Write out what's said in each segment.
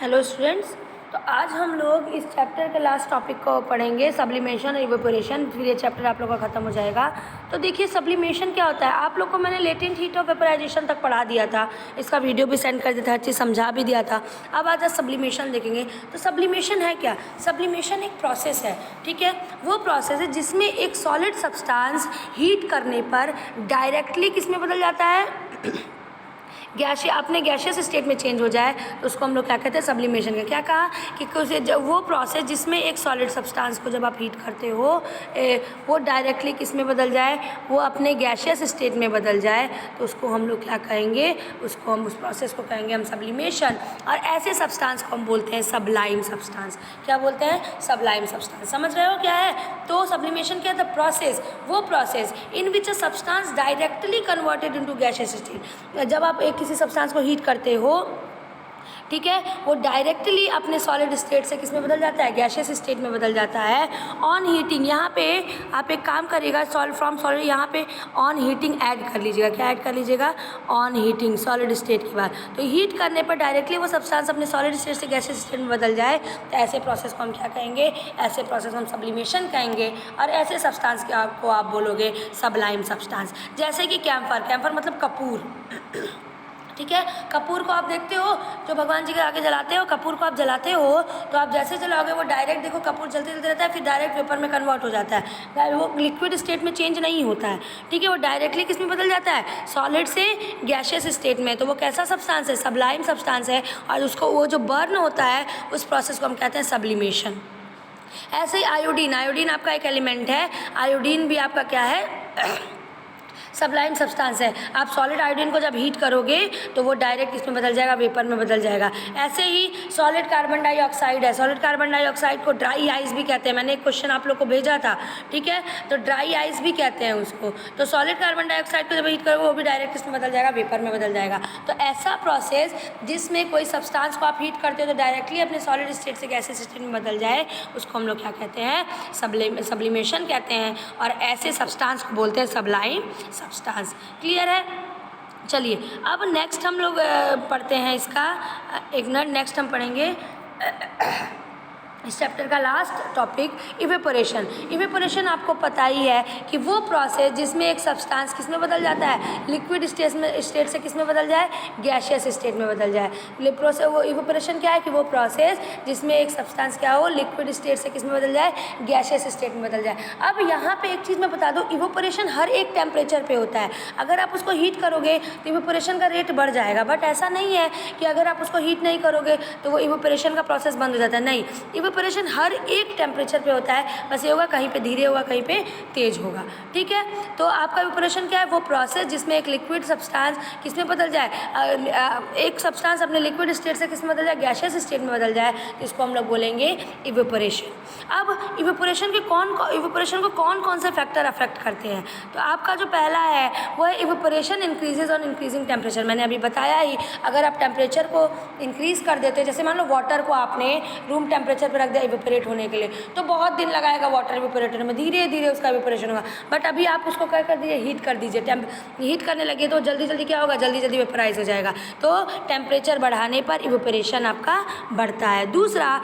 Hello students, तो आज हम लोग इस चैप्टर के लास्ट टॉपिक को पढ़ेंगे, सब्लिमेशन और इवेपोरेशन। फिर ये चैप्टर आप लोगों का ख़त्म हो जाएगा। तो देखिए सब्लिमेशन क्या होता है। आप लोग को मैंने लेटेंट हीट ऑफ वेपोराइजेशन तक पढ़ा दिया था, इसका वीडियो भी सेंड कर दिया था, हर चीज़ समझा भी दिया था। अब आज सब्लिमेशन देखेंगे। तो सब्लिमेशन है क्या? सब्लिमेशन एक प्रोसेस है, ठीक है। वो प्रोसेस है जिसमें एक सॉलिड सब्सटेंस हीट करने पर डायरेक्टली किस में बदल जाता है, गैसीय, अपने गैशियस स्टेट में चेंज हो जाए, तो उसको हम लोग क्या कहते हैं, सब्लिमेशन का। क्या कहा कि जब वो प्रोसेस जिसमें एक सॉलिड सब्सटेंस को जब आप हीट करते हो वो डायरेक्टली किस में बदल जाए, वो अपने गैशियस स्टेट में बदल जाए, तो उसको हम लोग क्या कहेंगे, उसको हम उस प्रोसेस को कहेंगे हम सब्लिमेशन। और ऐसे सब्सटेंस को हम बोलते हैं सबलाइम सब्सटेंस। क्या बोलते हैं? Sublime substance. समझ रहे हो क्या है? तो सब्लिमेशन क्या है? द प्रोसेस, वो process in which a substance directly converted into gaseous state. जब आप एक किसी सब्सटेंस को हीट करते हो, ठीक है, वो डायरेक्टली अपने सॉलिड स्टेट से किस में बदल जाता है, गैशियस स्टेट में बदल जाता है। ऑन हीटिंग, यहाँ पे आप एक काम करिएगा, फ्रॉम सॉलिड, यहाँ पे ऑन हीटिंग ऐड कर लीजिएगा। क्या ऐड कर लीजिएगा? ऑन हीटिंग, सॉलिड स्टेट के बाद। तो हीट करने पर डायरेक्टली वो सब्सटेंस अपने सॉलिड स्टेट से गैशियस स्टेट में बदल जाए, तो ऐसे प्रोसेस को हम क्या कहेंगे? ऐसे प्रोसेस हम सब्लिमेशन कहेंगे। और ऐसे सब्सटेंस के आपको आप बोलोगे सबलाइम सब्सटेंस। जैसे कि कैम्फर, कैम्फर मतलब कपूर, ठीक है। कपूर को आप देखते हो, जो भगवान जी के आगे जलाते हो, कपूर को आप जलाते हो, तो आप जैसे जलाओगे वो डायरेक्ट, देखो कपूर जलते जलते रहता है, फिर डायरेक्ट वेपर में कन्वर्ट हो जाता है, वो लिक्विड स्टेट में चेंज नहीं होता है, ठीक है। वो डायरेक्टली किस में बदल जाता है? सॉलिड से गैशियस स्टेट में। तो वो कैसा सब्सटेंस है? सबलाइम सब्सटेंस है। और उसको वो जो बर्न होता है, उस प्रोसेस को हम कहते हैं सब्लिमेशन। ऐसे ही आयोडीन, आयोडीन आपका एक एलिमेंट है। आयोडीन भी आपका क्या है? सबलाइम सब्सटेंस है। आप सॉलिड आयोडीन को जब हीट करोगे तो वो डायरेक्ट इसमें बदल जाएगा, वेपर में बदल जाएगा। ऐसे ही सॉलिड कार्बन डाइऑक्साइड है। सॉलिड कार्बन डाइऑक्साइड को ड्राई आइस भी कहते हैं। मैंने एक क्वेश्चन आप लोग को भेजा था, ठीक है, तो ड्राई आइस भी कहते हैं उसको। तो सॉलिड कार्बन डाइऑक्साइड को जब हीट करोगे वो भी डायरेक्ट इसमें बदल जाएगा, वेपर में बदल जाएगा। तो ऐसा प्रोसेस जिसमें कोई सब्सटेंस को आप हीट करते हो तो डायरेक्टली अपने सॉलिड स्टेट से गैसियस स्टेट में बदल जाए, उसको हम लोग क्या कहते हैं? सब्लिमेशन कहते हैं। और ऐसे सब्सटेंस को बोलते हैं सबलाइम सब्सटेंस। क्लियर है? चलिए अब नेक्स्ट हम लोग पढ़ते हैं इसका, एक मिनट, नेक्स्ट हम पढ़ेंगे इस चैप्टर का लास्ट टॉपिक इवेपोरेशन। इवेपोरेशन आपको पता ही है कि वो प्रोसेस जिसमें एक सब्सटेंस किस में बदल जाता है, लिक्विड स्टेट से किस में बदल जाए, गैशियस स्टेट में बदल जाए। वो इवेपोरेशन क्या है कि वो प्रोसेस जिसमें एक सब्सटेंस क्या हो, लिक्विड स्टेट से किस में बदल जाए, गैशियस स्टेट में बदल जाए। अब यहाँ पे एक चीज़ मैं बता दूँ, इवेपोरेशन हर एक टेम्परेचर पे होता है। अगर आप उसको हीट करोगे तो इवेपोरेशन का रेट बढ़ जाएगा, बट ऐसा नहीं है कि अगर आप उसको हीट नहीं करोगे तो वो इवेपोरेशन का प्रोसेस बंद हो जाता है। नहीं, इवेपोरेशन हर एक टेम्परेचर पे होता है, बस ये होगा कहीं पे धीरे होगा, कहीं पे तेज होगा, ठीक है। तो आपका इवेपोरेशन क्या है? वो प्रोसेस जिसमें एक लिक्विड सब्सटेंस किस में बदल जाए, एक सब्सटेंस अपने लिक्विड स्टेट से किस में बदल जाए, गैशियस स्टेट में बदल जाए, तो इसको हम लोग बोलेंगे इवेपोरेशन। अब इवेपोरेशन को कौन कौन से फैक्टर अफेक्ट करते हैं? तो आपका जो पहला है वो है evaporation increases on increasing temperature. मैंने अभी बताया ही, अगर आप टेम्परेचर को इंक्रीज़ कर देते हो, जैसे मान लो वाटर को आपने रूम टेम्परेचर पर रख दिया इवेपोरेट होने के लिए, तो बहुत दिन लगाएगा वाटर इवेपोरेट में, धीरे धीरे उसका इवेपोरेशन होगा। बट अभी आप उसको क्या कर दीजिए, हीट कर दीजिए, हीट करने लगे तो जल्दी जल्दी क्या होगा, जल्दी जल्दी वेपराइज हो जाएगा। तो टेम्परेचर बढ़ाने पर इवेपोरेशन आपका बढ़ता है। दूसरा,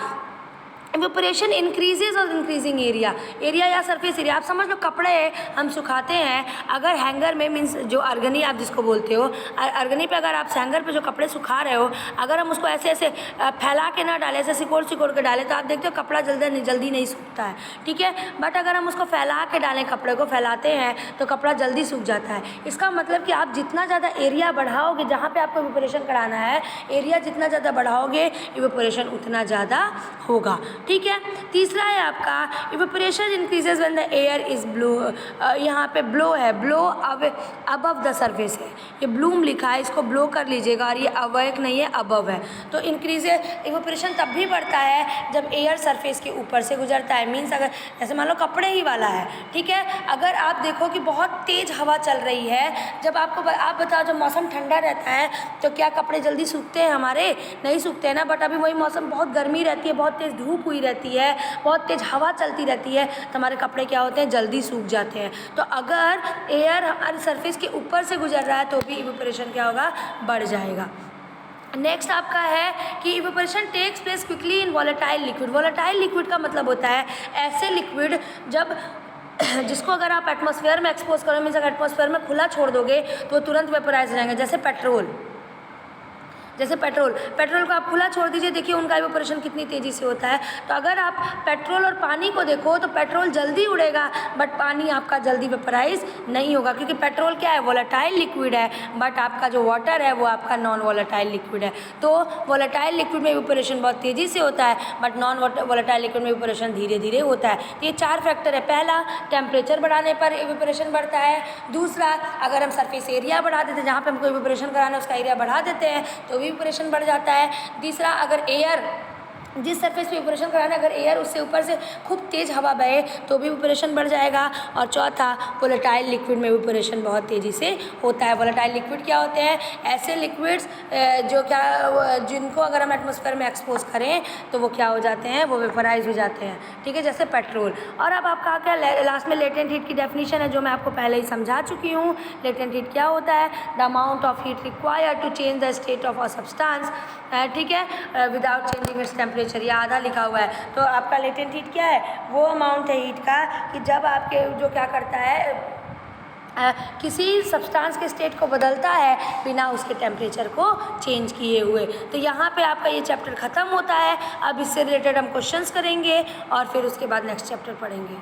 इवेपोरेशन इंक्रीजेज और इंक्रीजिंग एरिया या सरफेस एरिया। आप समझ लो, कपड़े हम सुखाते हैं, अगर हैंगर में, मीन्स जो अर्गनी आप जिसको बोलते हो, अर्गनी पे अगर आप हैंगर पे जो कपड़े सुखा रहे हो, अगर हम उसको ऐसे ऐसे फैला के ना डालें, ऐसे सिकोड़ के डालें, तो आप देखते हो कपड़ा जल्दी नहीं सूखता है, ठीक है। बट अगर हम उसको फैला के डालें, कपड़े को फैलाते हैं, तो कपड़ा जल्दी सूख जाता है। इसका मतलब कि आप जितना ज़्यादा एरिया बढ़ाओगे, जहाँ पर आपको इवेपोरेशन कराना है, एरिया जितना ज़्यादा बढ़ाओगे, इवेपोरेशन उतना ज़्यादा होगा, ठीक है। तीसरा है आपका evaporation increases when the air is blow. यहाँ पे ब्लो है, ब्लो अबव द सरफेस है, ये ब्लूम लिखा है, इसको ब्लो कर लीजिएगा, और ये अवैक नहीं है, अबव है। तो इवेपोरेशन तब भी बढ़ता है जब एयर सरफेस के ऊपर से गुजरता है। मीन्स अगर जैसे मान लो कपड़े ही वाला है, ठीक है, अगर आप देखो कि बहुत तेज़ हवा चल रही है, जब आप बताओ जब मौसम ठंडा रहता है तो क्या कपड़े जल्दी सूखते हैं हमारे? नहीं सूखते हैं ना। बट अभी वही मौसम बहुत गर्मी रहती है, बहुत तेज़ धूप हुई रहती है, बहुत तेज़ हवा चलती रहती है, तो हमारे कपड़े क्या होते हैं, जल्दी सूख जाते हैं। तो अगर एयर हमारे सरफेस के ऊपर से गुजर रहा है तो भी इवेपोरेशन क्या होगा, बढ़ जाएगा। नेक्स्ट आपका है कि evaporation takes place quickly in volatile liquid. Volatile liquid का मतलब होता है ऐसे लिक्विड जब जिसको अगर आप एटमॉस्फेयर में एक्सपोज करो, मीन्स अगर एटमॉस्फेयर में खुला छोड़ दोगे तो तुरंत वेपोराइज हो जाएंगे। जैसे पेट्रोल को आप खुला छोड़ दीजिए, देखिए उनका इवेपोरेशन कितनी तेज़ी से होता है। तो अगर आप पेट्रोल और पानी को देखो तो पेट्रोल जल्दी उड़ेगा बट पानी आपका जल्दी वेपोराइज नहीं होगा, क्योंकि पेट्रोल क्या है, वॉलेटाइल लिक्विड है, बट आपका जो वाटर है वो आपका नॉन वॉलेटाइल लिक्विड है। तो वॉलेटाइल लिक्विड में इवेपोरेशन बहुत तेज़ी से होता है बट नॉन वॉलेटाइल लिक्विड में इवेपोरेशन धीरे धीरे होता है। तो ये 4 फैक्टर है। पहला, टेम्परेचर बढ़ाने पर इवेपोरेशन बढ़ता है। दूसरा, अगर हम सरफेस एरिया बढ़ा देते हैं, जहाँ पे हमको इवेपोरेशन कराना है उसका एरिया बढ़ा देते हैं तो इवेपोरेशन बढ़ जाता है। तीसरा, अगर एयर जिस सरफेस पे इवेपोरेशन कराना है अगर एयर उससे ऊपर से खूब तेज़ हवा बहे तो भी इवेपोरेशन बढ़ जाएगा। और चौथा, वोलेटाइल लिक्विड में इवेपोरेशन बहुत तेज़ी से होता है। वोलेटाइल लिक्विड क्या होते हैं, ऐसे लिक्विड्स जिनको अगर हम एटमॉस्फेयर में एक्सपोज करें तो वो क्या हो जाते हैं, वो वेपोराइज हो जाते हैं। ठीक है, जैसे पेट्रोल। और अब आपका क्या लास्ट में लेटेंट हीट की डेफिनेशन है जो मैं आपको पहले ही समझा चुकी हूँ। लेटेंट हीट क्या होता है, the amount of heat required to change the state of a substance, ठीक है, विदाउट चेंजिंग इट्स टेम्परेचर। ये आधा लिखा हुआ है। तो आपका लेटेंट हीट क्या है, वो अमाउंट है हीट का कि जब आपके जो क्या करता है किसी सब्सटेंस के स्टेट को बदलता है बिना उसके टेम्परेचर को चेंज किए हुए। तो यहाँ पे आपका ये चैप्टर ख़त्म होता है। अब इससे रिलेटेड हम क्वेश्चंस करेंगे और फिर उसके बाद नेक्स्ट चैप्टर पढ़ेंगे।